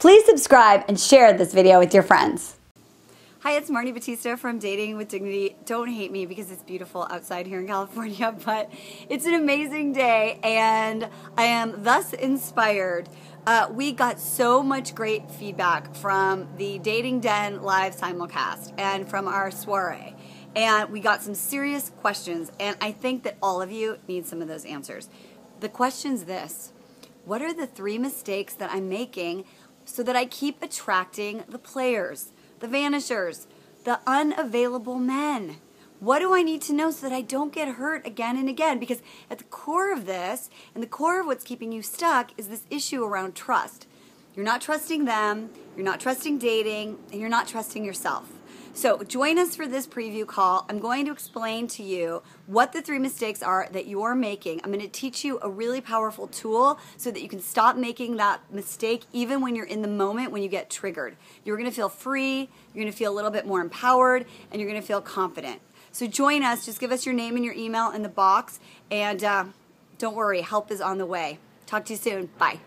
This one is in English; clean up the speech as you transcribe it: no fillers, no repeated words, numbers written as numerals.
Please subscribe and share this video with your friends. Hi, it's Marnie Batista from Dating with Dignity. Don't hate me because it's beautiful outside here in California, but it's an amazing day and I am thus inspired. We got so much great feedback from the Dating Den live simulcast and from our soiree. And we got some serious questions, and I think that all of you need some of those answers. The question's this: what are the 3 mistakes that I'm making so that I keep attracting the players, the vanishers, the unavailable men? What do I need to know so that I don't get hurt again and again? Because at the core of this, and the core of what's keeping you stuck, is this issue around trust. You're not trusting them, you're not trusting dating, and you're not trusting yourself. So join us for this preview call. I'm going to explain to you what the 3 mistakes are that you're making. I'm going to teach you a really powerful tool so that you can stop making that mistake even when you're in the moment, when you get triggered. You're going to feel free, you're going to feel a little bit more empowered, and you're going to feel confident. So join us. Just give us your name and your email in the box, and don't worry, help is on the way. Talk to you soon. Bye.